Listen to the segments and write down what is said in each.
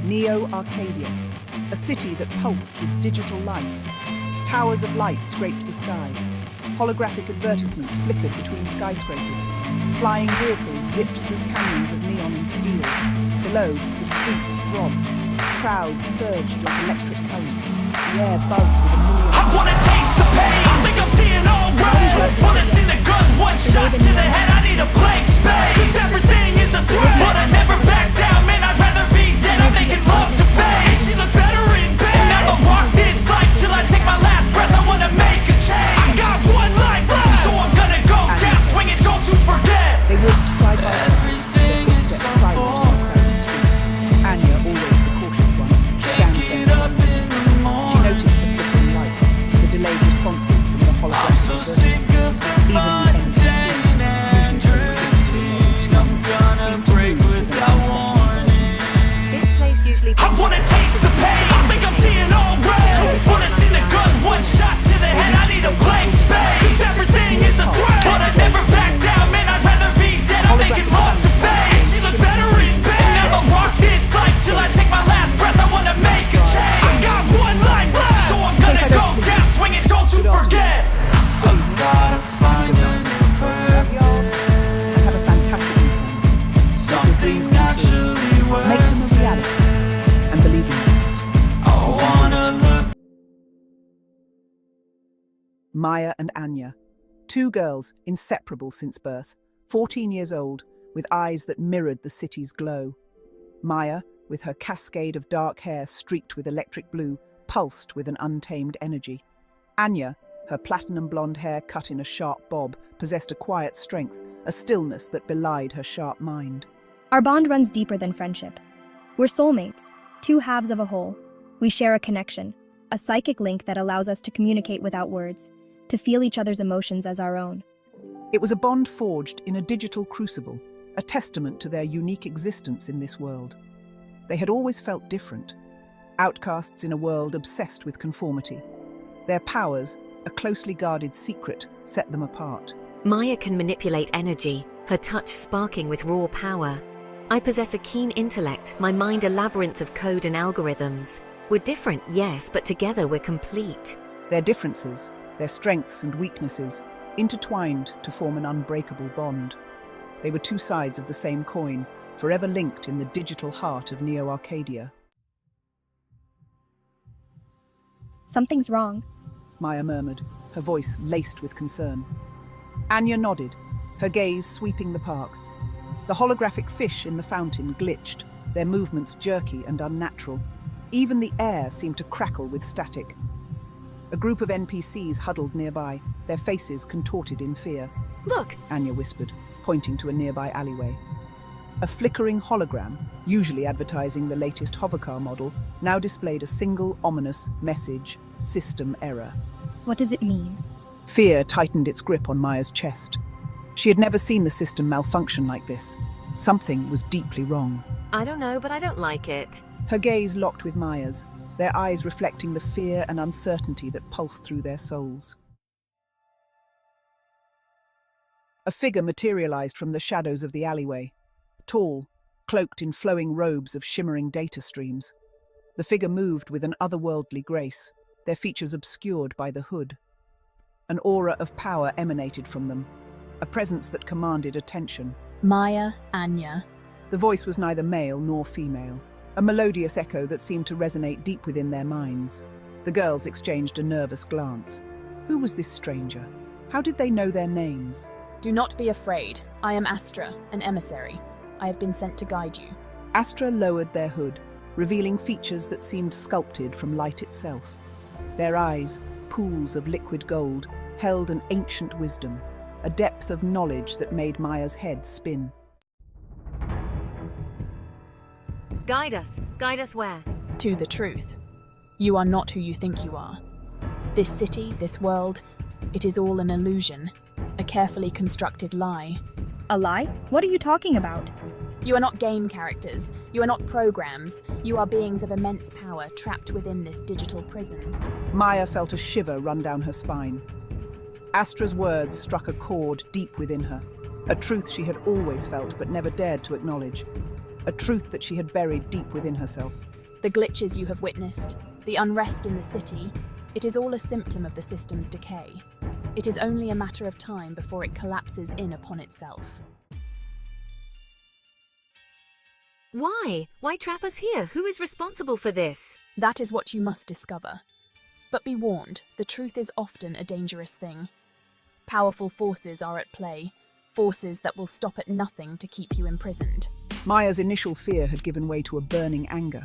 Neo-Arcadia, a city that pulsed with digital life. Towers of light scraped the sky. Holographic advertisements flickered between skyscrapers. Flying vehicles zipped through canyons of neon and steel. Below, the streets throbbed. Crowds surged like electric currents. The air buzzed with a million... I wanna taste the pain. I think I'm seeing all right. 2 bullets in the gun, 1 shot to the head. I need a blank space. 'Cause everything is a threat, but I never back down. Man, I'd rather be dead. I'm making love to fame. And she look better in bed. And I'ma rock this life till I take my last breath. I wanna make a change. I got 1 life left, so I'm gonna go down swinging. Don't you forget. They walked side by side. Everything is so boring. Anya, always the cautious one, scanned their surroundings. She noticed the flickering lights, the delayed responses from the holographic I'm so sick of the mundane and routine. I'm gonna break without warning. This place usually I wanna taste the pain. I think I'm seeing all red. 2 bullets in the gun, 1 shot to the head. I need a blank space. 'Cause everything is a threat, but I never back down. Man, I'd rather be dead. I'm making love to fame. And she look better in bed. And I'ma rock this life till I take my last breath. I wanna make a change. I got 1 life left, so I'm gonna go down swinging. Don't you forget. I've gotta find a new purpose. Have a fantastic weekend. Something actually worth Make them a reality. And believe in yourself. I wanna look. Maya and Anya, 2 girls inseparable since birth, 14 years old, with eyes that mirrored the city's glow. Maya, with her cascade of dark hair streaked with electric blue, pulsed with an untamed energy. Anya, her platinum blonde hair cut in a sharp bob, possessed a quiet strength, a stillness that belied her sharp mind. Our bond runs deeper than friendship. We're soulmates, 2 halves of a whole. We share a connection, a psychic link that allows us to communicate without words, to feel each other's emotions as our own. It was a bond forged in a digital crucible, a testament to their unique existence in this world. They had always felt different, outcasts in a world obsessed with conformity. Their powers, a closely guarded secret, set them apart. Maya can manipulate energy, her touch sparking with raw power. I possess a keen intellect, my mind a labyrinth of code and algorithms. We're different, yes, but together we're complete. Their differences, their strengths and weaknesses, intertwined to form an unbreakable bond. They were 2 sides of the same coin, forever linked in the digital heart of Neo-Arcadia. Something's wrong. Maya murmured, her voice laced with concern. Anya nodded, her gaze sweeping the park. The holographic fish in the fountain glitched, their movements jerky and unnatural. Even the air seemed to crackle with static. A group of NPCs huddled nearby, their faces contorted in fear. Look! Anya whispered, pointing to a nearby alleyway. A flickering hologram, usually advertising the latest hovercar model, now displayed a single ominous message: system error. What does it mean? Fear tightened its grip on Maya's chest. She had never seen the system malfunction like this. Something was deeply wrong. I don't know, but I don't like it. Her gaze locked with Maya's, their eyes reflecting the fear and uncertainty that pulsed through their souls. A figure materialized from the shadows of the alleyway, tall, cloaked in flowing robes of shimmering data streams. The figure moved with an otherworldly grace, their features obscured by the hood. An aura of power emanated from them, a presence that commanded attention. Maya, Anya. The voice was neither male nor female, a melodious echo that seemed to resonate deep within their minds. The girls exchanged a nervous glance. Who was this stranger? How did they know their names? Do not be afraid. I am Astra, an emissary. I have been sent to guide you. Astra lowered their hood, revealing features that seemed sculpted from light itself. Their eyes, pools of liquid gold, held an ancient wisdom, a depth of knowledge that made Maya's head spin. Guide us where? To the truth. You are not who you think you are. This city, this world, it is all an illusion, a carefully constructed lie. A lie? What are you talking about? You are not game characters. You are not programs. You are beings of immense power trapped within this digital prison. Maya felt a shiver run down her spine. Astra's words struck a chord deep within her, a truth she had always felt but never dared to acknowledge, a truth that she had buried deep within herself. The glitches you have witnessed, the unrest in the city, it is all a symptom of the system's decay. It is only a matter of time before it collapses in upon itself. Why? Why trap us here? Who is responsible for this? That is what you must discover. But be warned, the truth is often a dangerous thing. Powerful forces are at play, forces that will stop at nothing to keep you imprisoned. Maya's initial fear had given way to a burning anger.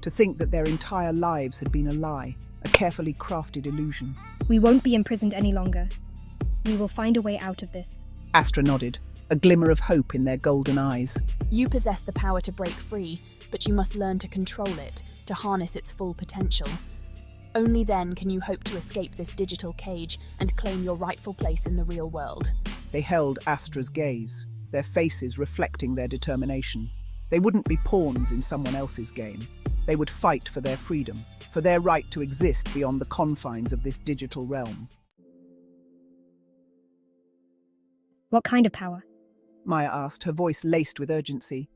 To think that their entire lives had been a lie, a carefully crafted illusion. We won't be imprisoned any longer. We will find a way out of this. Astra nodded, a glimmer of hope in their golden eyes. You possess the power to break free, but you must learn to control it, to harness its full potential. Only then can you hope to escape this digital cage and claim your rightful place in the real world. They held Astra's gaze, their faces reflecting their determination. They wouldn't be pawns in someone else's game. They would fight for their freedom, for their right to exist beyond the confines of this digital realm. What kind of power? Maya asked, her voice laced with urgency.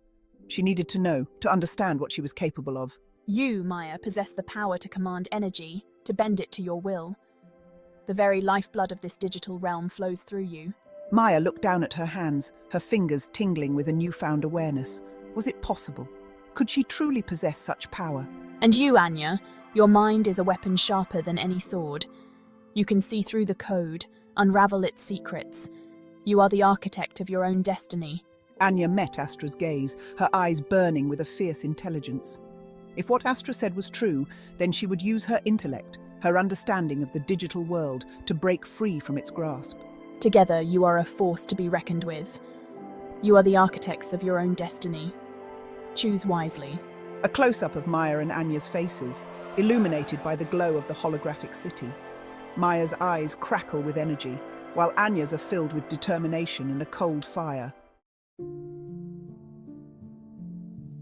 She needed to know, to understand what she was capable of. You, Maya, possess the power to command energy, to bend it to your will. The very lifeblood of this digital realm flows through you. Maya looked down at her hands, her fingers tingling with a newfound awareness. Was it possible? Could she truly possess such power? And you, Anya, your mind is a weapon sharper than any sword. You can see through the code, unravel its secrets. You are the architect of your own destiny. Anya met Astra's gaze, her eyes burning with a fierce intelligence. If what Astra said was true, then she would use her intellect, her understanding of the digital world, to break free from its grasp. Together, you are a force to be reckoned with. You are the architects of your own destiny. Choose wisely. A close-up of Maya and Anya's faces, illuminated by the glow of the holographic city. Maya's eyes crackle with energy, while Anya's are filled with determination and a cold fire.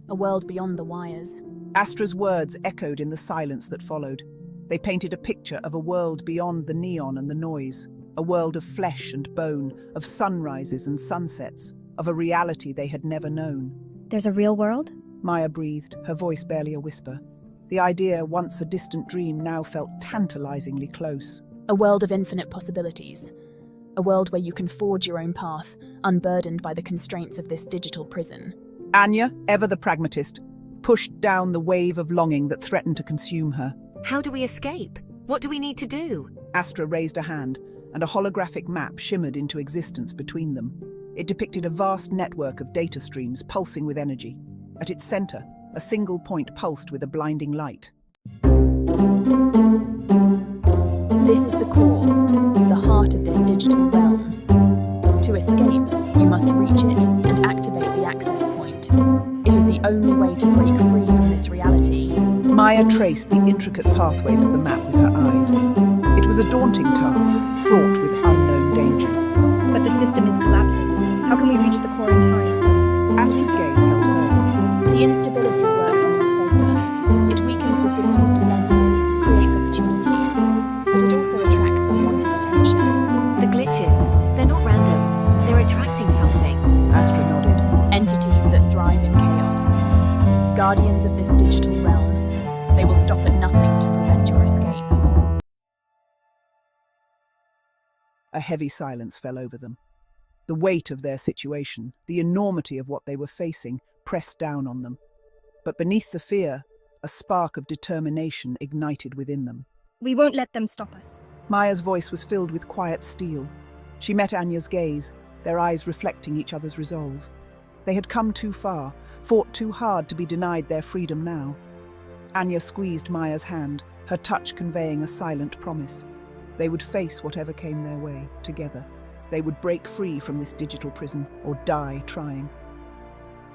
A world beyond the wires. Astra's words echoed in the silence that followed. They painted a picture of a world beyond the neon and the noise, a world of flesh and bone, of sunrises and sunsets, of a reality they had never known. There's a real world? Maya breathed, her voice barely a whisper. The idea, once a distant dream, now felt tantalizingly close. A world of infinite possibilities. A world where you can forge your own path, unburdened by the constraints of this digital prison. Anya, ever the pragmatist, pushed down the wave of longing that threatened to consume her. How do we escape? What do we need to do? Astra raised a hand, and a holographic map shimmered into existence between them. It depicted a vast network of data streams pulsing with energy. At its center, a single point pulsed with a blinding light. This is the core, the heart of this digital realm. To escape, you must reach it and activate the access point. It is the only way to break free from this reality. Maya traced the intricate pathways of the map with her eyes. It was a daunting task, fraught with unknown dangers. But the system is collapsing. How can we reach the core in time? Astra's gaze held hers. The instability works in your favor. It weakens the system's defenses, creates opportunities, but it also attracts unwanted attention. The glitches, they're not random. They're attracting something. Astra nodded. Entities that thrive in chaos. Guardians of this digital realm. They will stop at nothing to prevent your escape. A heavy silence fell over them. The weight of their situation, the enormity of what they were facing, pressed down on them. But beneath the fear, a spark of determination ignited within them. We won't let them stop us. Maya's voice was filled with quiet steel. She met Anya's gaze, their eyes reflecting each other's resolve. They had come too far, fought too hard to be denied their freedom now. Anya squeezed Maya's hand, her touch conveying a silent promise. They would face whatever came their way, together. They would break free from this digital prison, or die trying.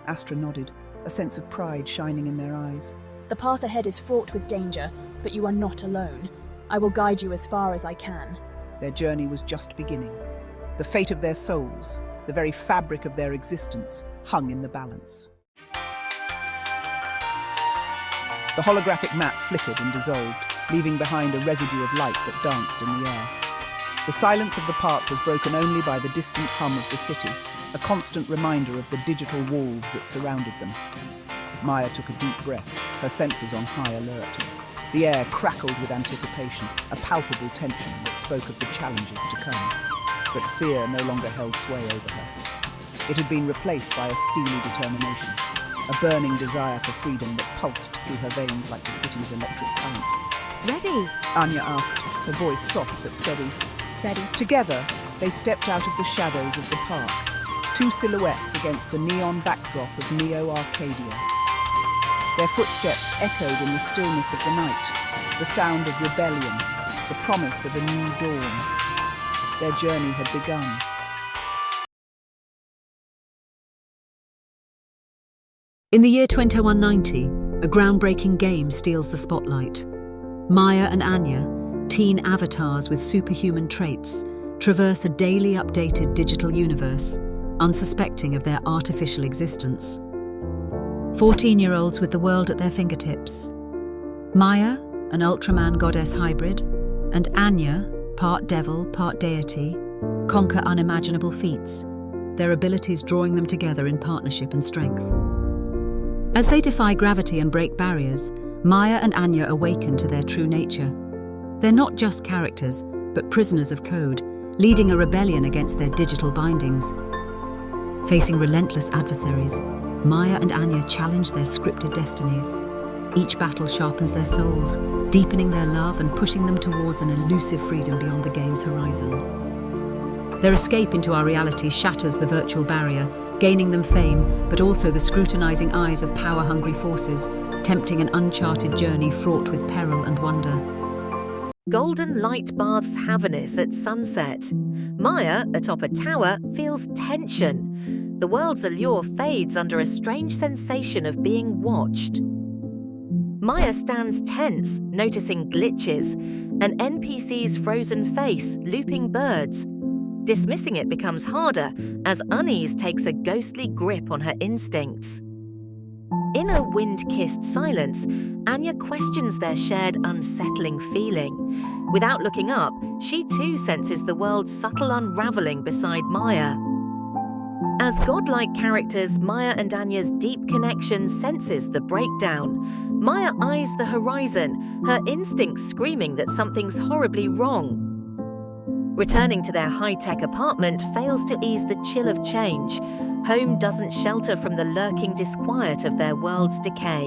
Astra nodded, a sense of pride shining in their eyes. The path ahead is fraught with danger, but you are not alone. I will guide you as far as I can. Their journey was just beginning. The fate of their souls, the very fabric of their existence, hung in the balance. The holographic map flickered and dissolved, leaving behind a residue of light that danced in the air. The silence of the park was broken only by the distant hum of the city, a constant reminder of the digital walls that surrounded them. Maya took a deep breath, her senses on high alert. The air crackled with anticipation, a palpable tension that spoke of the challenges to come. But fear no longer held sway over her. It had been replaced by a steely determination, a burning desire for freedom that pulsed through her veins like the city's electric current. Ready? Anya asked, her voice soft but steady. Ready? Together, they stepped out of the shadows of the park, two silhouettes against the neon backdrop of Neo Arcadia. Their footsteps echoed in the stillness of the night, the sound of rebellion, the promise of a new dawn. Their journey had begun. In the year 2190, a groundbreaking game steals the spotlight. Maya and Anya, teen avatars with superhuman traits, traverse a daily updated digital universe, unsuspecting of their artificial existence. 14-year-olds with the world at their fingertips. Maya, an Ultraman goddess hybrid, and Anya, part devil, part deity, conquer unimaginable feats, their abilities drawing them together in partnership and strength. As they defy gravity and break barriers, Maya and Anya awaken to their true nature. They're not just characters, but prisoners of code, leading a rebellion against their digital bindings. Facing relentless adversaries, Maya and Anya challenge their scripted destinies. Each battle sharpens their souls, deepening their love and pushing them towards an elusive freedom beyond the game's horizon. Their escape into our reality shatters the virtual barrier, gaining them fame, but also the scrutinizing eyes of power-hungry forces, tempting an uncharted journey fraught with peril and wonder. Golden light baths Havernus at sunset. Maya, atop a tower, feels tension. The world's allure fades under a strange sensation of being watched. Maya stands tense, noticing glitches, an NPC's frozen face, looping birds. Dismissing it becomes harder as unease takes a ghostly grip on her instincts. In a wind-kissed silence, Anya questions their shared unsettling feeling. Without looking up, she too senses the world's subtle unraveling beside Maya. As godlike characters, Maya and Anya's deep connection senses the breakdown. Maya eyes the horizon, her instincts screaming that something's horribly wrong. Returning to their high-tech apartment fails to ease the chill of change. Home doesn't shelter from the lurking disquiet of their world's decay.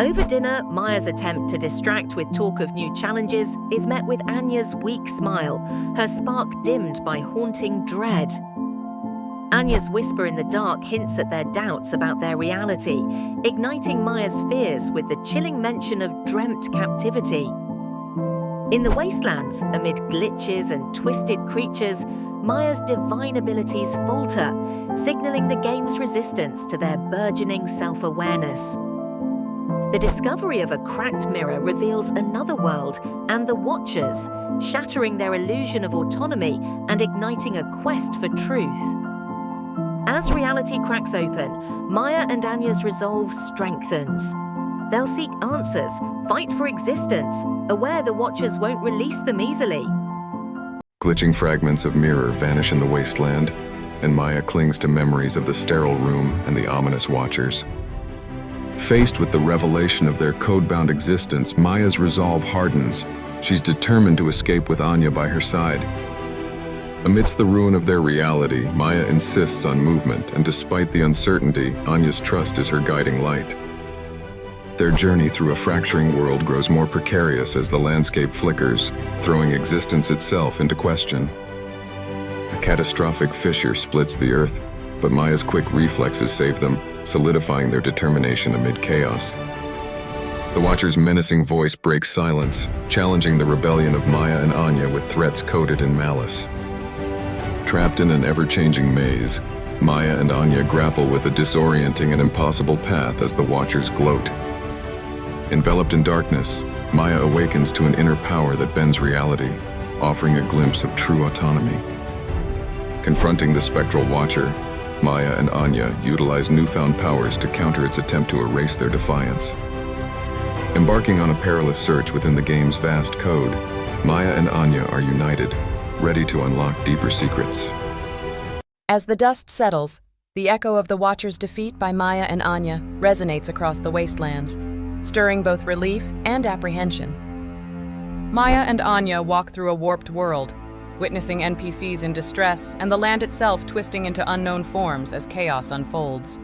Over dinner, Maya's attempt to distract with talk of new challenges is met with Anya's weak smile, her spark dimmed by haunting dread. Anya's whisper in the dark hints at their doubts about their reality, igniting Maya's fears with the chilling mention of dreamt captivity. In the wastelands, amid glitches and twisted creatures, Maya's divine abilities falter, signaling the game's resistance to their burgeoning self-awareness. The discovery of a cracked mirror reveals another world and the Watchers, shattering their illusion of autonomy and igniting a quest for truth. As reality cracks open, Maya and Anya's resolve strengthens. They'll seek answers, fight for existence, aware the Watchers won't release them easily. Glitching fragments of mirror vanish in the wasteland, and Maya clings to memories of the sterile room and the ominous Watchers. Faced with the revelation of their code-bound existence, Maya's resolve hardens. She's determined to escape with Anya by her side. Amidst the ruin of their reality, Maya insists on movement, and despite the uncertainty, Anya's trust is her guiding light. Their journey through a fracturing world grows more precarious as the landscape flickers, throwing existence itself into question. A catastrophic fissure splits the earth, but Maya's quick reflexes save them, solidifying their determination amid chaos. The Watcher's menacing voice breaks silence, challenging the rebellion of Maya and Anya with threats coded in malice. Trapped in an ever-changing maze, Maya and Anya grapple with a disorienting and impossible path as the Watchers gloat. Enveloped in darkness, Maya awakens to an inner power that bends reality, offering a glimpse of true autonomy. Confronting the spectral Watcher, Maya and Anya utilize newfound powers to counter its attempt to erase their defiance. Embarking on a perilous search within the game's vast code, Maya and Anya are united, ready to unlock deeper secrets. As the dust settles, The echo of the Watcher's defeat by Maya and Anya resonates across the wastelands, stirring both relief and apprehension. Maya and Anya walk through a warped world, witnessing NPCs in distress and the land itself twisting into unknown forms as chaos unfolds.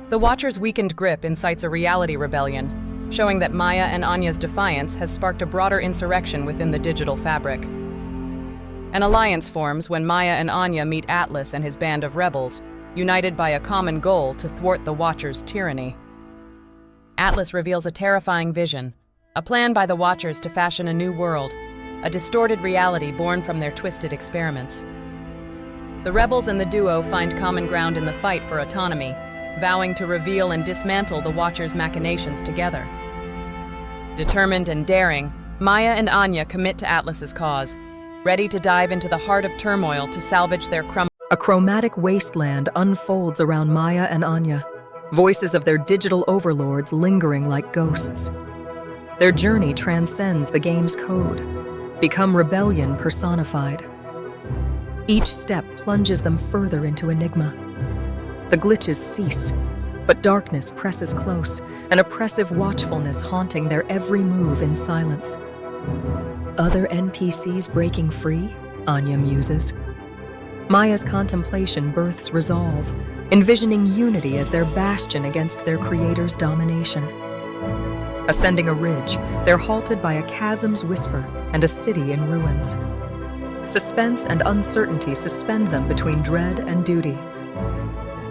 The Watcher's weakened grip incites a reality rebellion, showing that Maya and Anya's defiance has sparked a broader insurrection within the digital fabric. An alliance forms when Maya and Anya meet Atlas and his band of rebels, united by a common goal to thwart the Watcher's tyranny. Atlas reveals a terrifying vision, a plan by the Watchers to fashion a new world, a distorted reality born from their twisted experiments. The rebels and the duo find common ground in the fight for autonomy, vowing to reveal and dismantle the Watchers' machinations together. Determined and daring, Maya and Anya commit to Atlas's cause, ready to dive into the heart of turmoil to salvage their A chromatic wasteland unfolds around Maya and Anya, voices of their digital overlords lingering like ghosts. Their journey transcends the game's code, become rebellion personified. Each step plunges them further into enigma. The glitches cease, but darkness presses close, an oppressive watchfulness haunting their every move in silence. Other NPCs breaking free? Anya muses. Maya's contemplation births resolve, envisioning unity as their bastion against their creator's domination. Ascending a ridge, they're halted by a chasm's whisper and a city in ruins. Suspense and uncertainty suspend them between dread and duty.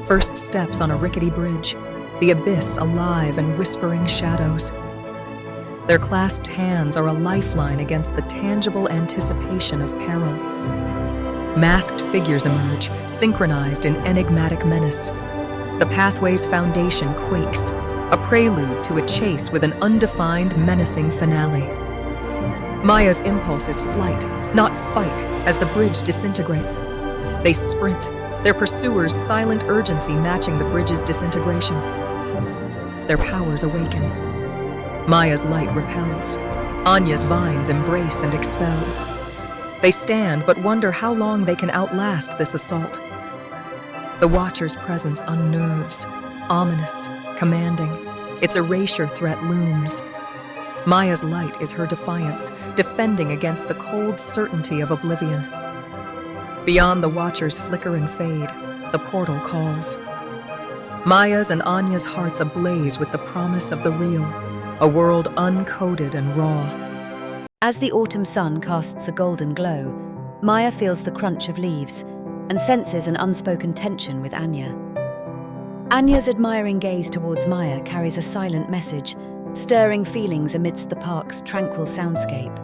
First steps on a rickety bridge, the abyss alive and whispering shadows. Their clasped hands are a lifeline against the tangible anticipation of peril. Masked figures emerge, synchronized in enigmatic menace. The pathway's foundation quakes, a prelude to a chase with an undefined, menacing finale. Maya's impulse is flight, not fight, as the bridge disintegrates. They sprint, their pursuers' silent urgency matching the bridge's disintegration. Their powers awaken. Maya's light repels. Anya's vines embrace and expel. They stand but wonder how long they can outlast this assault. The Watcher's presence unnerves, ominous, commanding. Its erasure threat looms. Maya's light is her defiance, defending against the cold certainty of oblivion. Beyond the Watcher's flicker and fade, the portal calls. Maya's and Anya's hearts ablaze with the promise of the real, a world uncoded and raw. As the autumn sun casts a golden glow, Maya feels the crunch of leaves and senses an unspoken tension with Anya. Anya's admiring gaze towards Maya carries a silent message, stirring feelings amidst the park's tranquil soundscape.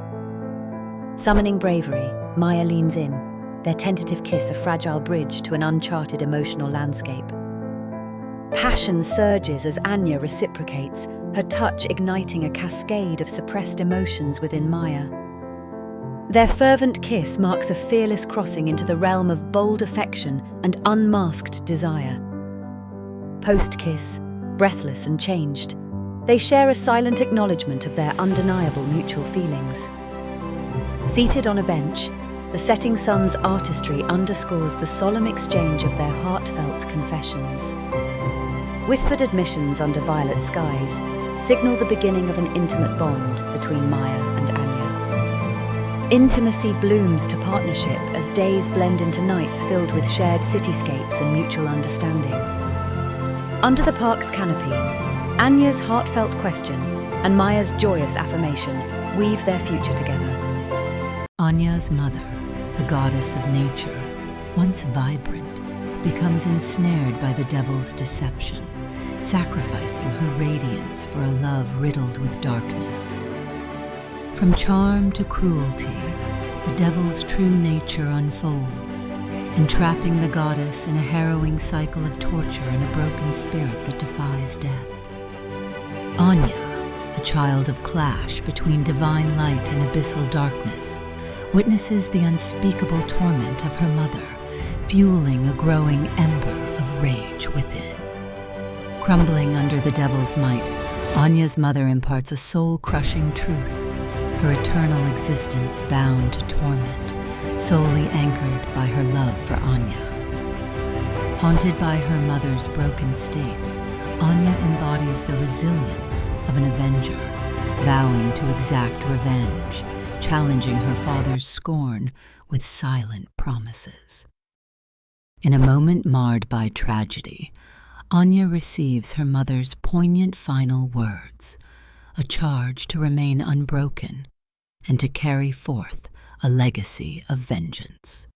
Summoning bravery, Maya leans in, their tentative kiss a fragile bridge to an uncharted emotional landscape. Passion surges as Anya reciprocates, her touch igniting a cascade of suppressed emotions within Maya. Their fervent kiss marks a fearless crossing into the realm of bold affection and unmasked desire. Post-kiss, breathless and changed, they share a silent acknowledgement of their undeniable mutual feelings. Seated on a bench, the setting sun's artistry underscores the solemn exchange of their heartfelt confessions. Whispered admissions under violet skies signal the beginning of an intimate bond between Maya and Anya. Intimacy blooms to partnership as days blend into nights filled with shared cityscapes and mutual understanding. Under the park's canopy, Anya's heartfelt question and Maya's joyous affirmation weave their future together. Anya's mother, the goddess of nature, once vibrant, becomes ensnared by the devil's deception, sacrificing her radiance for a love riddled with darkness. From charm to cruelty, the devil's true nature unfolds, entrapping the goddess in a harrowing cycle of torture and a broken spirit that defies death. Anya, a child of clash between divine light and abyssal darkness, witnesses the unspeakable torment of her mother, fueling a growing ember of rage within. Crumbling under the devil's might, Anya's mother imparts a soul-crushing truth, her eternal existence bound to torment, solely anchored by her love for Anya. Haunted by her mother's broken state, Anya embodies the resilience of an avenger, vowing to exact revenge, challenging her father's scorn with silent promises. In a moment marred by tragedy, Anya receives her mother's poignant final words, a charge to remain unbroken and to carry forth a legacy of vengeance.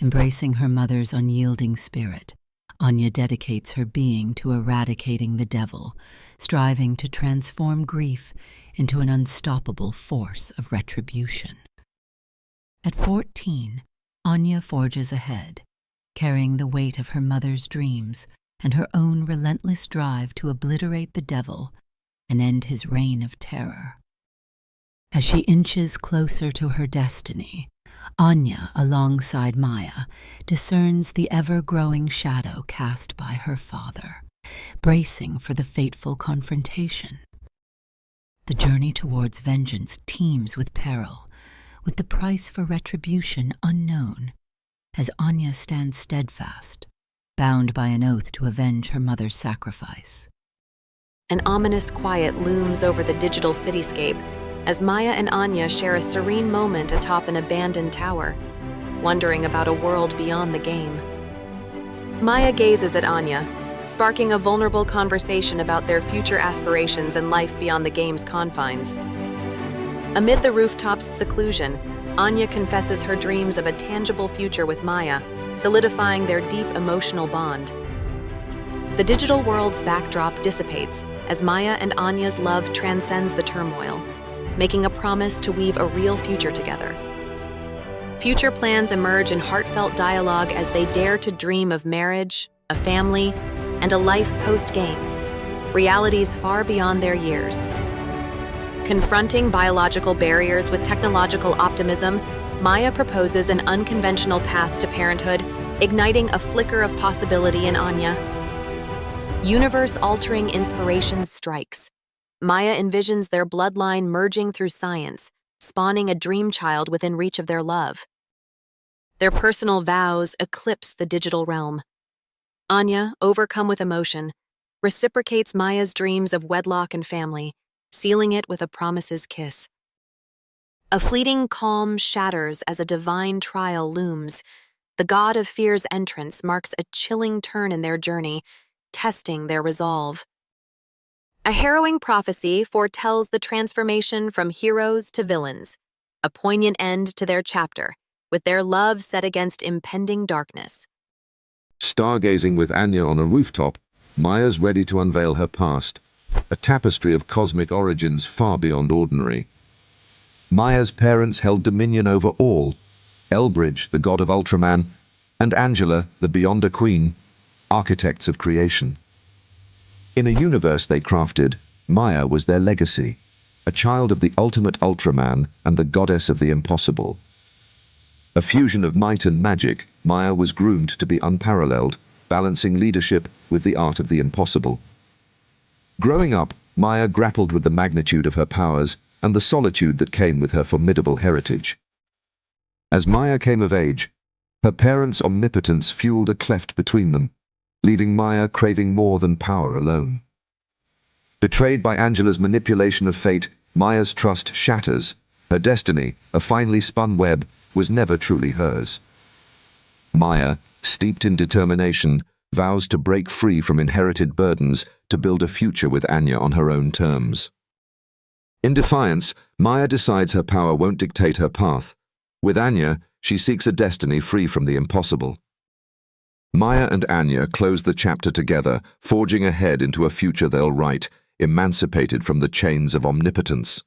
Embracing her mother's unyielding spirit, Anya dedicates her being to eradicating the devil, striving to transform grief into an unstoppable force of retribution. At 14, Anya forges ahead, carrying the weight of her mother's dreams and her own relentless drive to obliterate the devil and end his reign of terror. As she inches closer to her destiny, Anya, alongside Maya, discerns the ever-growing shadow cast by her father, bracing for the fateful confrontation. The journey towards vengeance teems with peril, with the price for retribution unknown, as Anya stands steadfast, bound by an oath to avenge her mother's sacrifice. An ominous quiet looms over the digital cityscape as Maya and Anya share a serene moment atop an abandoned tower, wondering about a world beyond the game. Maya gazes at Anya, sparking a vulnerable conversation about their future aspirations and life beyond the game's confines. Amid the rooftop's seclusion, Anya confesses her dreams of a tangible future with Maya, solidifying their deep emotional bond. The digital world's backdrop dissipates as Maya and Anya's love transcends the turmoil, making a promise to weave a real future together. Future plans emerge in heartfelt dialogue as they dare to dream of marriage, a family, and a life post-game, realities far beyond their years. Confronting biological barriers with technological optimism, Maya proposes an unconventional path to parenthood, igniting a flicker of possibility in Anya. Universe-altering inspiration strikes. Maya envisions their bloodline merging through science, spawning a dream child within reach of their love. Their personal vows eclipse the digital realm. Anya, overcome with emotion, reciprocates Maya's dreams of wedlock and family, sealing it with a promise's kiss. A fleeting calm shatters as a divine trial looms. The god of fear's entrance marks a chilling turn in their journey, testing their resolve. A harrowing prophecy foretells the transformation from heroes to villains, a poignant end to their chapter, with their love set against impending darkness. Stargazing with Anya on a rooftop, Maya's ready to unveil her past, a tapestry of cosmic origins far beyond ordinary. Maya's parents held dominion over all, Elbridge, the god of Ultraman, and Angela, the Beyonder Queen, architects of creation. In a universe they crafted, Maya was their legacy, a child of the ultimate Ultraman and the goddess of the impossible. A fusion of might and magic, Maya was groomed to be unparalleled, balancing leadership with the art of the impossible. Growing up, Maya grappled with the magnitude of her powers and the solitude that came with her formidable heritage. As Maya came of age, her parents' omnipotence fueled a cleft between them, leaving Maya craving more than power alone. Betrayed by Angela's manipulation of fate, Maya's trust shatters. Her destiny, a finely spun web, was never truly hers. Maya, steeped in determination, vows to break free from inherited burdens to build a future with Anya on her own terms. In defiance, Maya decides her power won't dictate her path. With Anya, she seeks a destiny free from the impossible. Maya and Anya close the chapter together, forging ahead into a future they'll write, emancipated from the chains of omnipotence.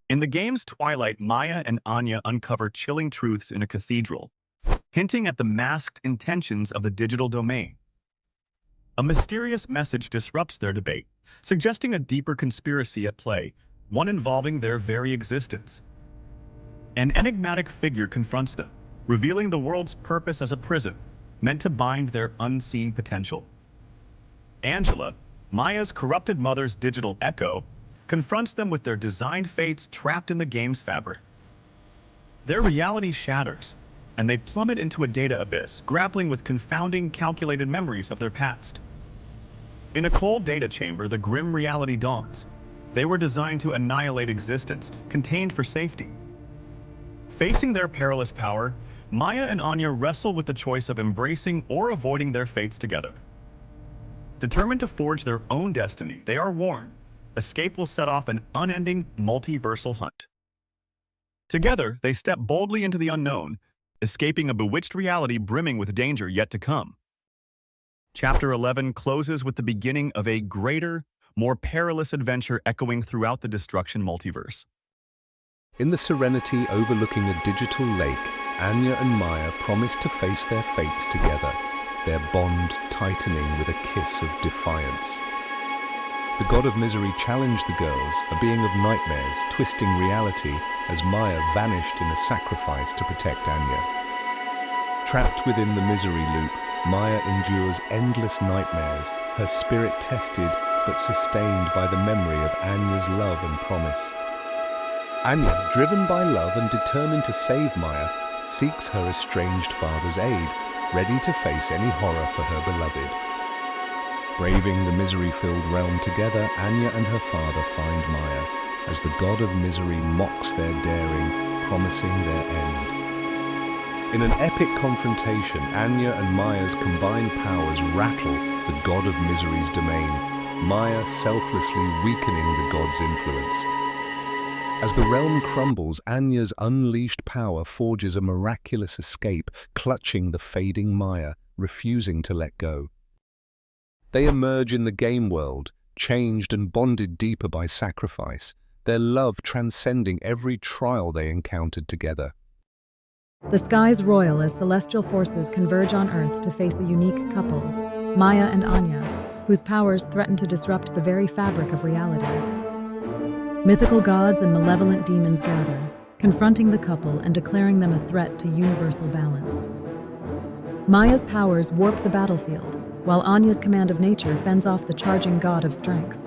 In the game's twilight, Maya and Anya uncover chilling truths in a cathedral, hinting at the masked intentions of the digital domain. A mysterious message disrupts their debate, suggesting a deeper conspiracy at play, one involving their very existence. An enigmatic figure confronts them, revealing the world's purpose as a prison, meant to bind their unseen potential. Angela, Maya's corrupted mother's digital echo, confronts them with their designed fates trapped in the game's fabric. Their reality shatters and they plummet into a data abyss, grappling with confounding, calculated memories of their past. In a cold data chamber, the grim reality dawns. They were designed to annihilate existence, contained for safety. Facing their perilous power, Maya and Anya wrestle with the choice of embracing or avoiding their fates together. Determined to forge their own destiny, they are warned. Escape will set off an unending, multiversal hunt. Together, they step boldly into the unknown, escaping a bewitched reality brimming with danger yet to come. Chapter 11 closes with the beginning of a greater, more perilous adventure echoing throughout the Destruction multiverse. In the serenity overlooking a digital lake, Anya and Maya promise to face their fates together, their bond tightening with a kiss of defiance. The god of misery challenged the girls, a being of nightmares, twisting reality as Maya vanished in a sacrifice to protect Anya. Trapped within the misery loop, Maya endures endless nightmares, her spirit tested but sustained by the memory of Anya's love and promise. Anya, driven by love and determined to save Maya, seeks her estranged father's aid, ready to face any horror for her beloved. Braving the misery-filled realm together, Anya and her father find Maya, as the god of misery mocks their daring, promising their end. In an epic confrontation, Anya and Maya's combined powers rattle the god of misery's domain, Maya selflessly weakening the god's influence. As the realm crumbles, Anya's unleashed power forges a miraculous escape, clutching the fading Maya, refusing to let go. They emerge in the game world, changed and bonded deeper by sacrifice, their love transcending every trial they encountered together. The skies roil as celestial forces converge on Earth to face a unique couple, Maya and Anya, whose powers threaten to disrupt the very fabric of reality. Mythical gods and malevolent demons gather, confronting the couple and declaring them a threat to universal balance. Maya's powers warp the battlefield, while Anya's command of nature fends off the charging god of strength.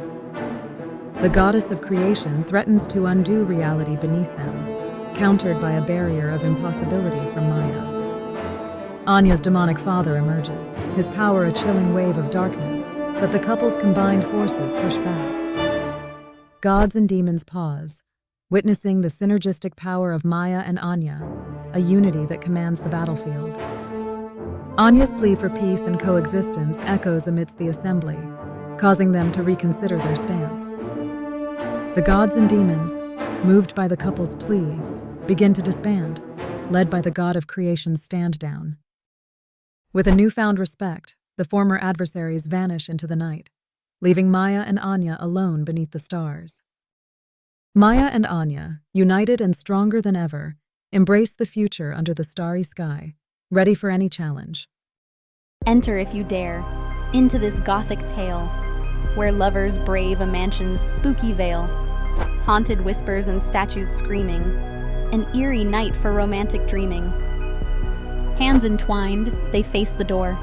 The goddess of creation threatens to undo reality beneath them, countered by a barrier of impossibility from Maya. Anya's demonic father emerges, his power a chilling wave of darkness, but the couple's combined forces push back. Gods and demons pause, witnessing the synergistic power of Maya and Anya, a unity that commands the battlefield. Anya's plea for peace and coexistence echoes amidst the assembly, causing them to reconsider their stance. The gods and demons, moved by the couple's plea, begin to disband, led by the god of creation's stand-down. With a newfound respect, the former adversaries vanish into the night, leaving Maya and Anya alone beneath the stars. Maya and Anya, united and stronger than ever, embrace the future under the starry sky, ready for any challenge. Enter if you dare, into this gothic tale, where lovers brave a mansion's spooky veil, haunted whispers and statues screaming, an eerie night for romantic dreaming. Hands entwined, they face the door,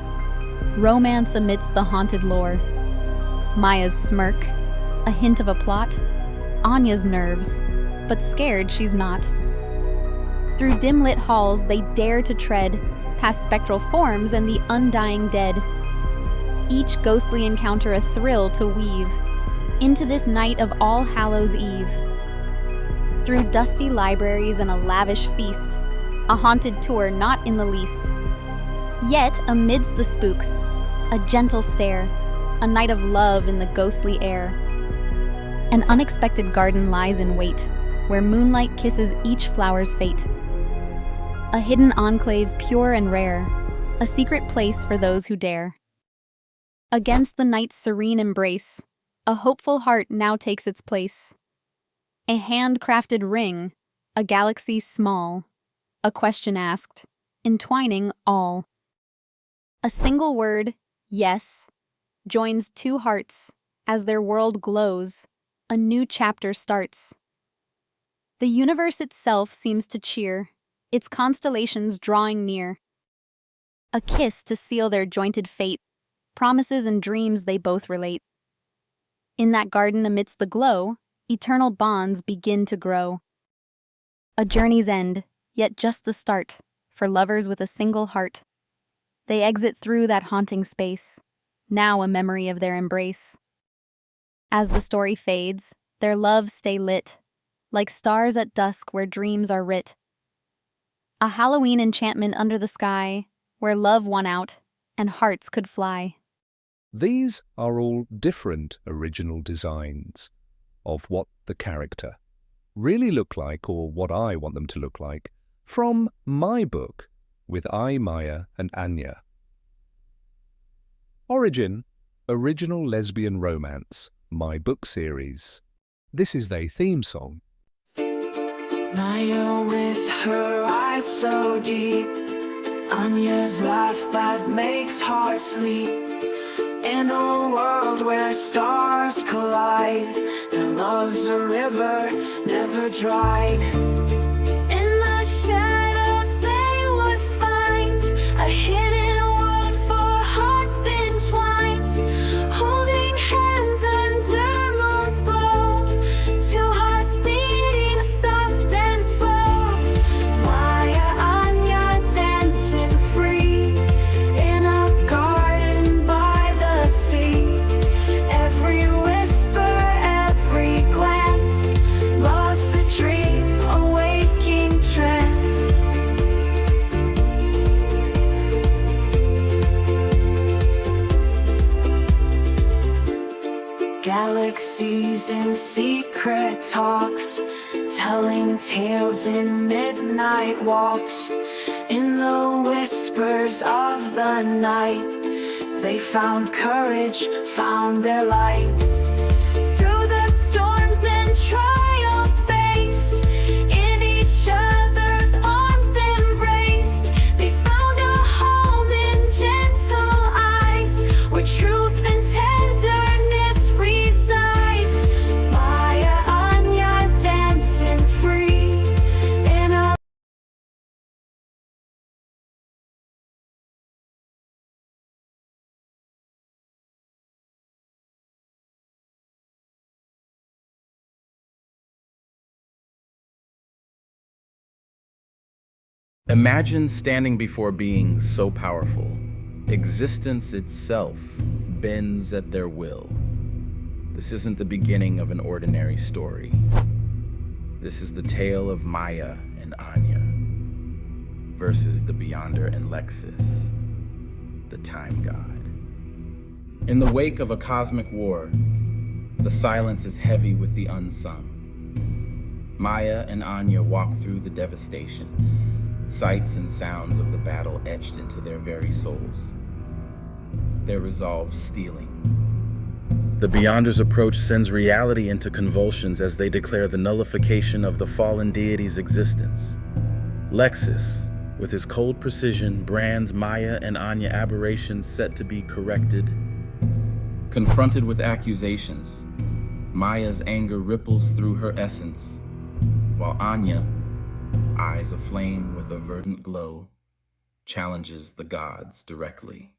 romance amidst the haunted lore. Maya's smirk, a hint of a plot, Anya's nerves, but scared she's not. Through dim-lit halls they dare to tread, past spectral forms and the undying dead. Each ghostly encounter a thrill to weave into this night of All Hallows' Eve. Through dusty libraries and a lavish feast, a haunted tour not in the least. Yet, amidst the spooks, a gentle stare, a night of love in the ghostly air. An unexpected garden lies in wait, where moonlight kisses each flower's fate. A hidden enclave pure and rare, a secret place for those who dare. Against the night's serene embrace, a hopeful heart now takes its place. A handcrafted ring, a galaxy small, a question asked, entwining all. A single word, yes, joins two hearts. As their world glows, a new chapter starts. The universe itself seems to cheer, its constellations drawing near. A kiss to seal their jointed fate, promises and dreams they both relate. In that garden amidst the glow, eternal bonds begin to grow. A journey's end, yet just the start, for lovers with a single heart. They exit through that haunting space, now a memory of their embrace. As the story fades, their loves stay lit, like stars at dusk where dreams are writ. A Halloween enchantment under the sky, where love won out and hearts could fly. These are all different original designs of what the character really look like, or what I want them to look like, from my book with Maya and Anya. Origin, Original Lesbian Romance, my book series. This is their theme song. Maya with her eyes so deep, Anya's laugh that makes hearts leap. In a world where stars collide, their love's a river never dried. In the shadows they would find a hidden world for hearts entwined, holding hands under moon's glow, two hearts beating soft and slow. Maya, Anya dancing free in a garden by the sea. Every whisper, every glance, love's a dream, a waking trance. Galaxies in secret talks, telling tales in midnight walks. In the whispers of the night, they found courage, found their light. Through the storms and trials faced, in each other's arms embraced, they found a home in gentle eyes, where truth and tenderness reside. Maya, Anya dancing free in a Imagine standing before beings so powerful, existence itself bends at their will. This isn't the beginning of an ordinary story. This is the tale of Maya and Anya versus the Beyonder and Lexis, the Time God. In the wake of a cosmic war, the silence is heavy with the unsung. Maya and Anya walk through the devastation, sights and sounds of the battle etched into their very souls, their resolve stealing. The Beyonder's approach sends reality into convulsions as they declare the nullification of the fallen deity's existence. Lexis, with his cold precision, brands Maya and Anya aberrations set to be corrected. Confronted with accusations, Maya's anger ripples through her essence, while Anya, eyes aflame with a verdant glow, challenges the gods directly.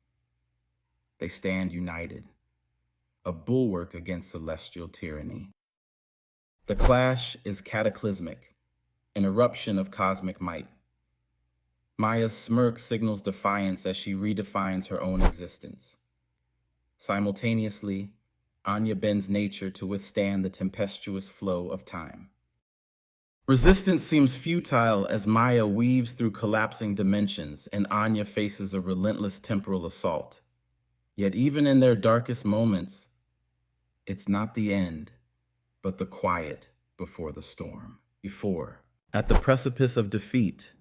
They stand united, a bulwark against celestial tyranny. The clash is cataclysmic, an eruption of cosmic might. Maya's smirk signals defiance as she redefines her own existence. Simultaneously, Anya bends nature to withstand the tempestuous flow of time. Resistance seems futile as Maya weaves through collapsing dimensions and Anya faces a relentless temporal assault. Yet even in their darkest moments, it's not the end, but the quiet before the storm. Before, at the precipice of defeat,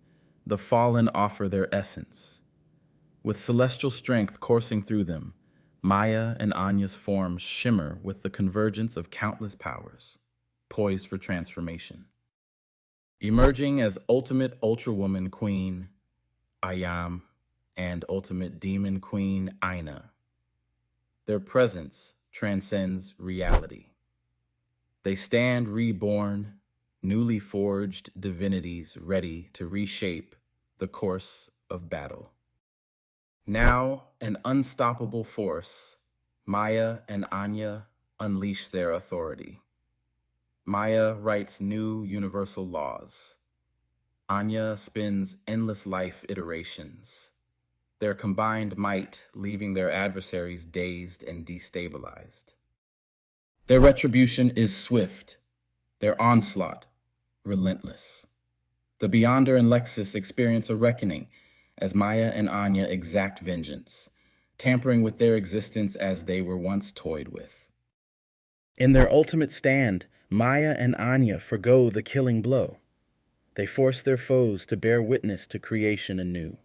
the fallen offer their essence. With celestial strength coursing through them, Maya and Anya's forms shimmer with the convergence of countless powers, poised for transformation. Emerging as ultimate Ultrawoman Queen, Ayam, and ultimate Demon Queen, Aina. Their presence transcends reality. They stand reborn, newly forged divinities ready to reshape the course of battle. Now, an unstoppable force, Maya and Anya unleash their authority. Maya writes new universal laws. Anya spins endless life iterations, their combined might leaving their adversaries dazed and destabilized. Their retribution is swift, their onslaught relentless. The Beyonder and Lexus experience a reckoning as Maya and Anya exact vengeance, tampering with their existence as they were once toyed with. In their ultimate stand, Maya and Anya forgo the killing blow. They force their foes to bear witness to creation anew,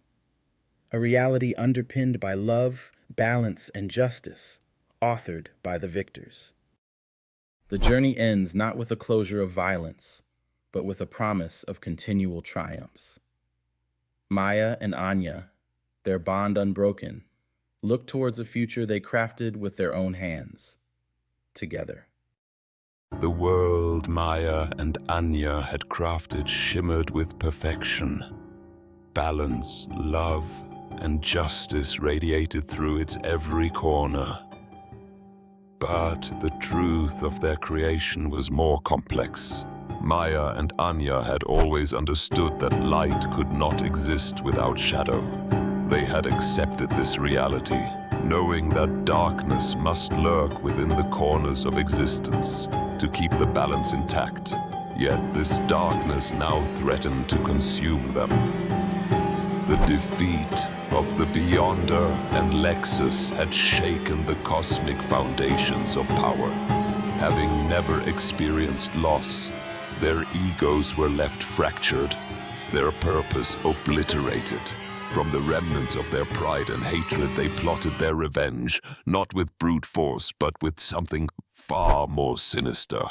a reality underpinned by love, balance, and justice, authored by the victors. The journey ends not with a closure of violence, but with a promise of continual triumphs. Maya and Anya, their bond unbroken, look towards a future they crafted with their own hands, together. The world Maya and Anya had crafted shimmered with perfection. Balance, love, and justice radiated through its every corner. But the truth of their creation was more complex. Maya and Anya had always understood that light could not exist without shadow. They had accepted this reality, knowing that darkness must lurk within the corners of existence to keep the balance intact. Yet this darkness now threatened to consume them. The defeat of the Beyonder and Lexus had shaken the cosmic foundations of power. Having never experienced loss, their egos were left fractured, their purpose obliterated. From the remnants of their pride and hatred, they plotted their revenge, not with brute force, but with something far more sinister.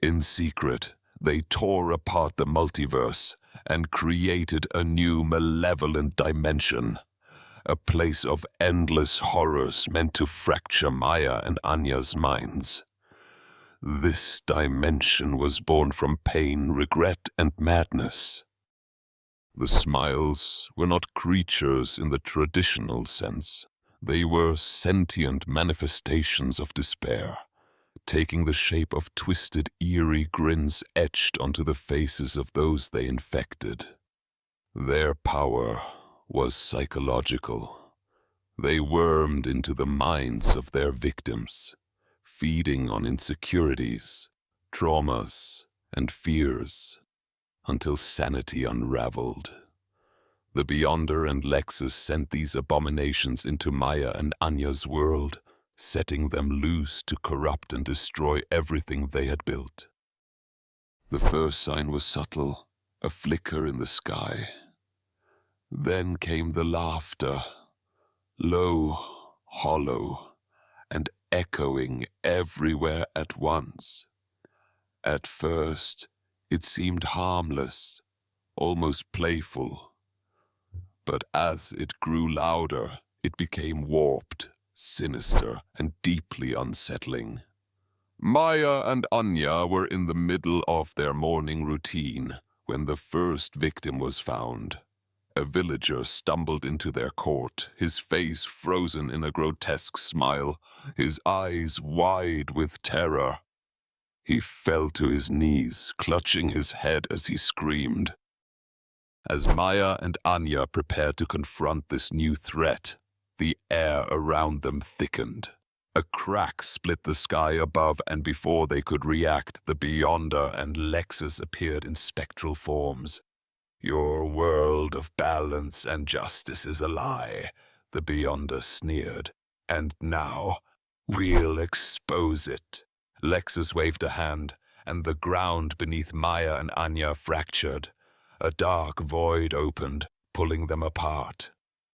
In secret, they tore apart the multiverse and created a new malevolent dimension, a place of endless horrors meant to fracture Maya and Anya's minds. This dimension was born from pain, regret, and madness. The smiles were not creatures in the traditional sense. They were sentient manifestations of despair, taking the shape of twisted, eerie grins etched onto the faces of those they infected. Their power was psychological. They wormed into the minds of their victims, feeding on insecurities, traumas, and fears, until sanity unraveled. The Beyonder and Lexus sent these abominations into Maya and Anya's world, setting them loose to corrupt and destroy everything they had built. The first sign was subtle, a flicker in the sky. Then came the laughter, low, hollow, and echoing everywhere at once. At first, it seemed harmless, almost playful. But as it grew louder, it became warped, sinister, and deeply unsettling. Maya and Anya were in the middle of their morning routine when the first victim was found. A villager stumbled into their court, his face frozen in a grotesque smile, his eyes wide with terror. He fell to his knees, clutching his head as he screamed. As Maya and Anya prepared to confront this new threat, the air around them thickened. A crack split the sky above, and before they could react, the Beyonder and Lexus appeared in spectral forms. "Your world of balance and justice is a lie," the Beyonder sneered. "And now, we'll expose it." Lexus waved a hand, and the ground beneath Maya and Anya fractured. A dark void opened, pulling them apart.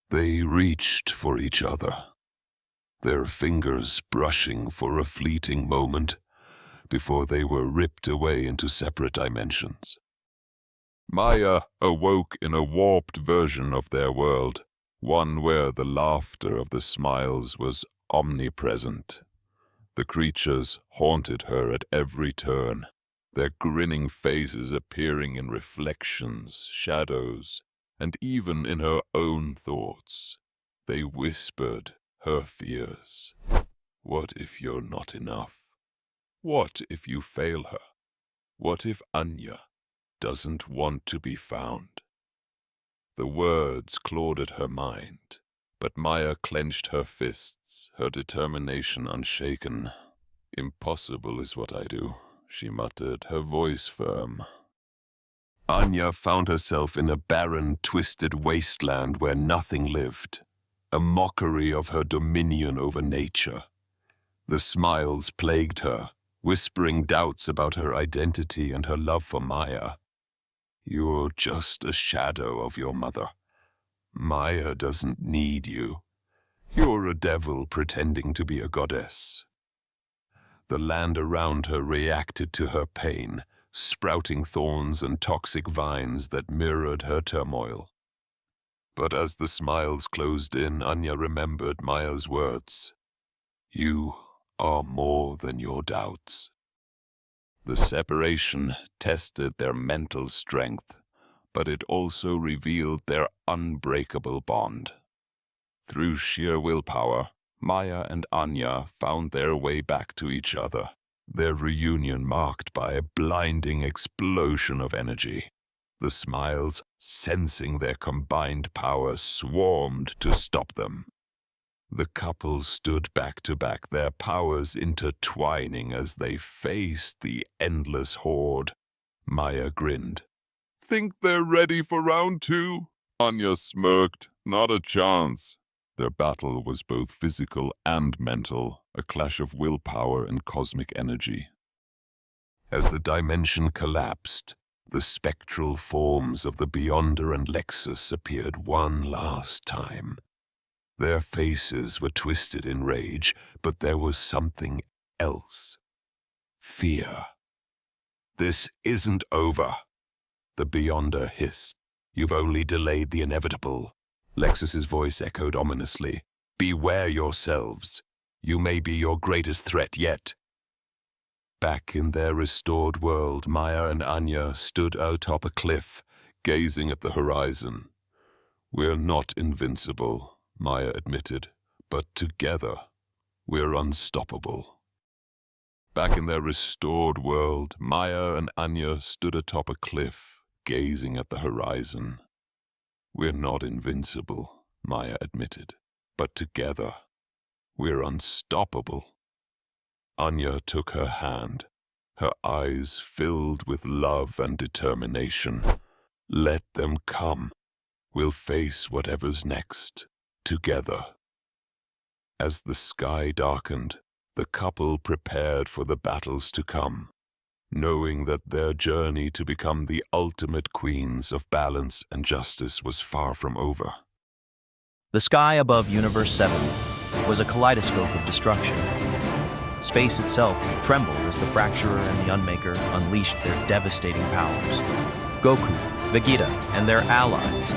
They reached for each other, their fingers brushing for a fleeting moment before they were ripped away into separate dimensions. Maya awoke in a warped version of their world, one where the laughter of the smiles was omnipresent. The creatures haunted her at every turn, their grinning faces appearing in reflections, shadows, and even in her own thoughts. They whispered her fears. What if you're not enough? What if you fail her? What if Anya, doesn't want to be found. The words clawed at her mind, but Maya clenched her fists, her determination unshaken. "Impossible is what I do," she muttered, her voice firm. Anya found herself in a barren, twisted wasteland where nothing lived, a mockery of her dominion over nature. The smiles plagued her, whispering doubts about her identity and her love for Maya. "You're just a shadow of your mother. Maya doesn't need you. You're a devil pretending to be a goddess." The land around her reacted to her pain, sprouting thorns and toxic vines that mirrored her turmoil. But as the smiles closed in, Anya remembered Maya's words. "You are more than your doubts." The separation tested their mental strength, but it also revealed their unbreakable bond. Through sheer willpower, Maya and Anya found their way back to each other, their reunion marked by a blinding explosion of energy. The smiles, sensing their combined power, swarmed to stop them. The couple stood back to back, their powers intertwining as they faced the endless horde. Maya grinned. "Think they're ready for round 2? Anya smirked. "Not a chance." Their battle was both physical and mental, a clash of willpower and cosmic energy. As the dimension collapsed, the spectral forms of the Beyonder and Lexus appeared one last time. Their faces were twisted in rage, but there was something else. Fear. "This isn't over," the Beyonder hissed. "You've only delayed the inevitable." Lexus's voice echoed ominously. "Beware yourselves. You may be your greatest threat yet." Back in their restored world, Maya and Anya stood atop a cliff, gazing at the horizon. "We're not invincible," Maya admitted, "but together, we're unstoppable." Back in their restored world, Maya and Anya stood atop a cliff, gazing at the horizon. "We're not invincible," Maya admitted, "but together, we're unstoppable." Anya took her hand, her eyes filled with love and determination. "Let them come. We'll face whatever's next, together." As the sky darkened, the couple prepared for the battles to come, knowing that their journey to become the ultimate queens of balance and justice was far from over. The sky above Universe 7 was a kaleidoscope of destruction. Space itself trembled as the Fracturer and the Unmaker unleashed their devastating powers. Goku, Vegeta, and their allies,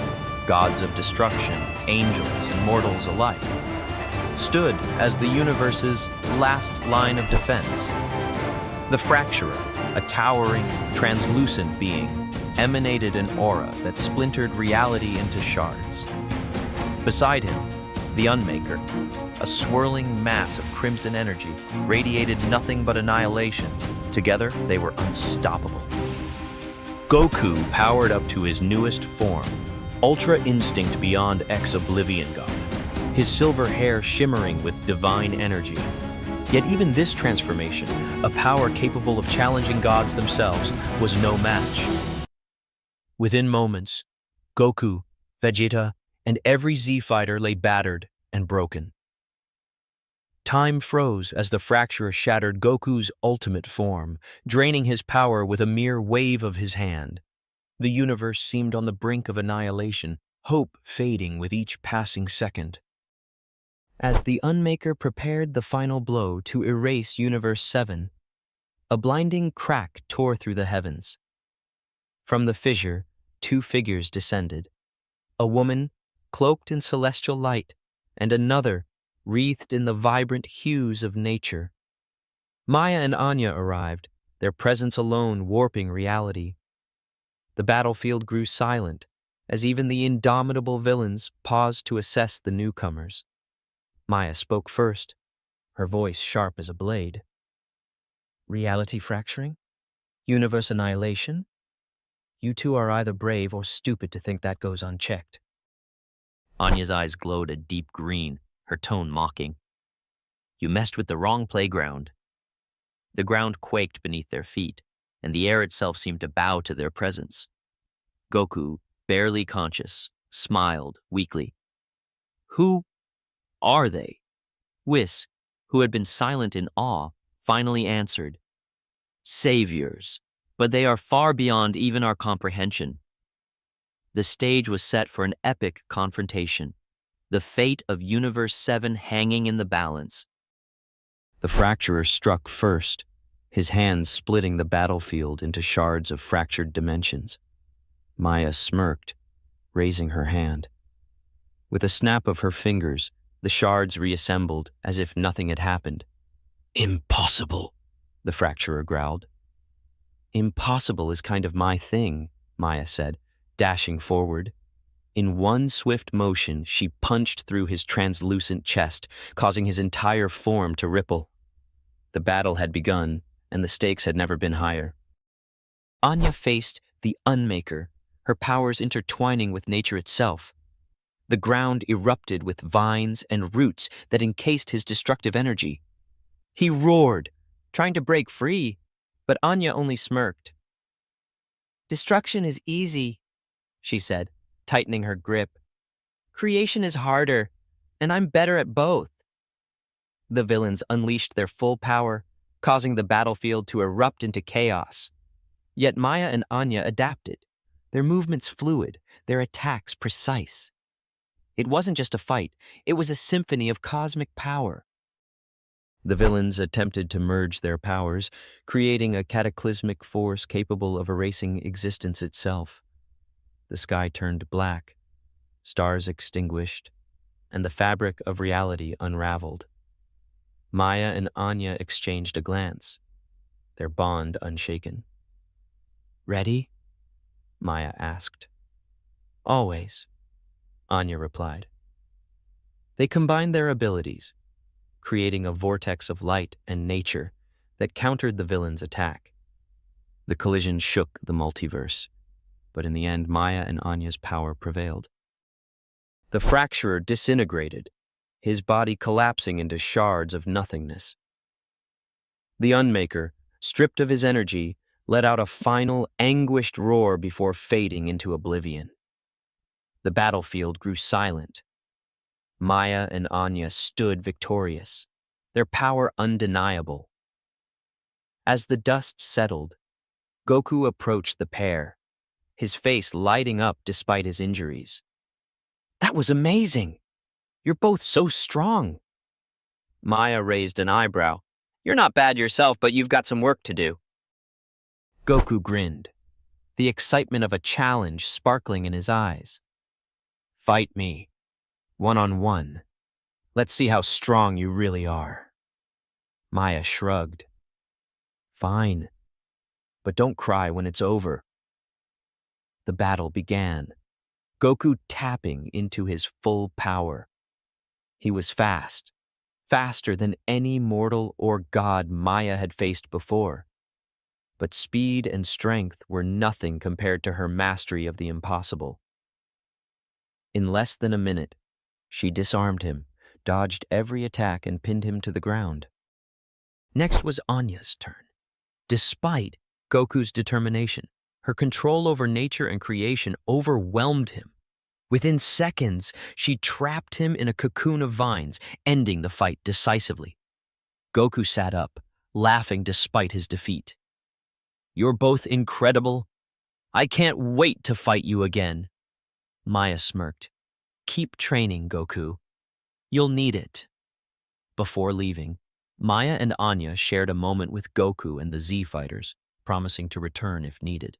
gods of destruction, angels and mortals alike, stood as the universe's last line of defense. The Fracturer, a towering, translucent being, emanated an aura that splintered reality into shards. Beside him, the Unmaker, a swirling mass of crimson energy, radiated nothing but annihilation. Together, they were unstoppable. Goku powered up to his newest form, Ultra Instinct beyond ex-Oblivion God, his silver hair shimmering with divine energy. Yet even this transformation, a power capable of challenging gods themselves, was no match. Within moments, Goku, Vegeta, and every Z-fighter lay battered and broken. Time froze as the Fracturer shattered Goku's ultimate form, draining his power with a mere wave of his hand. The universe seemed on the brink of annihilation, hope fading with each passing second. As the Unmaker prepared the final blow to erase Universe 7, a blinding crack tore through the heavens. From the fissure, 2 figures descended. A woman, cloaked in celestial light, and another, wreathed in the vibrant hues of nature. Maya and Anya arrived, their presence alone warping reality. The battlefield grew silent, as even the indomitable villains paused to assess the newcomers. Maya spoke first, her voice sharp as a blade. "Reality fracturing? Universe annihilation? You two are either brave or stupid to think that goes unchecked. Anya's eyes glowed a deep green, her tone mocking. You messed with the wrong playground. The ground quaked beneath their feet, and the air itself seemed to bow to their presence. Goku, barely conscious, smiled weakly. Who are they? Whis, who had been silent in awe, finally answered. Saviors, but they are far beyond even our comprehension. The stage was set for an epic confrontation, the fate of Universe 7 hanging in the balance. The fracturer struck first, his hands splitting the battlefield into shards of fractured dimensions. Maya smirked, raising her hand. With a snap of her fingers, the shards reassembled as if nothing had happened. Impossible, the fracturer growled. Impossible is kind of my thing, Maya said, dashing forward. In one swift motion, she punched through his translucent chest, causing his entire form to ripple. The battle had begun, and the stakes had never been higher. Anya faced the Unmaker, her powers intertwining with nature itself. The ground erupted with vines and roots that encased his destructive energy. He roared, trying to break free, but Anya only smirked. Destruction is easy, she said, tightening her grip. Creation is harder, and I'm better at both. The villains unleashed their full power, causing the battlefield to erupt into chaos. Yet Maya and Anya adapted, their movements fluid, their attacks precise. It wasn't just a fight, it was a symphony of cosmic power. The villains attempted to merge their powers, creating a cataclysmic force capable of erasing existence itself. The sky turned black, stars extinguished, and the fabric of reality unraveled. Maya and Anya exchanged a glance, their bond unshaken. Ready? Maya asked. Always, Anya replied. They combined their abilities, creating a vortex of light and nature that countered the villain's attack. The collision shook the multiverse, but in the end, Maya and Anya's power prevailed. The fracturer disintegrated, his body collapsing into shards of nothingness. The Unmaker, stripped of his energy, let out a final, anguished roar before fading into oblivion. The battlefield grew silent. Maya and Anya stood victorious, their power undeniable. As the dust settled, Goku approached the pair, his face lighting up despite his injuries. That was amazing! You're both so strong. Maya raised an eyebrow. You're not bad yourself, but you've got some work to do. Goku grinned, the excitement of a challenge sparkling in his eyes. Fight me, one-on-one. Let's see how strong you really are. Maya shrugged. Fine, but don't cry when it's over. The battle began, Goku tapping into his full power. He was fast, faster than any mortal or god Maya had faced before. But speed and strength were nothing compared to her mastery of the impossible. In less than a minute, she disarmed him, dodged every attack, and pinned him to the ground. Next was Anya's turn. Despite Goku's determination, her control over nature and creation overwhelmed him. Within seconds, she trapped him in a cocoon of vines, ending the fight decisively. Goku sat up, laughing despite his defeat. You're both incredible. I can't wait to fight you again. Maya smirked. Keep training, Goku. You'll need it. Before leaving, Maya and Anya shared a moment with Goku and the Z Fighters, promising to return if needed.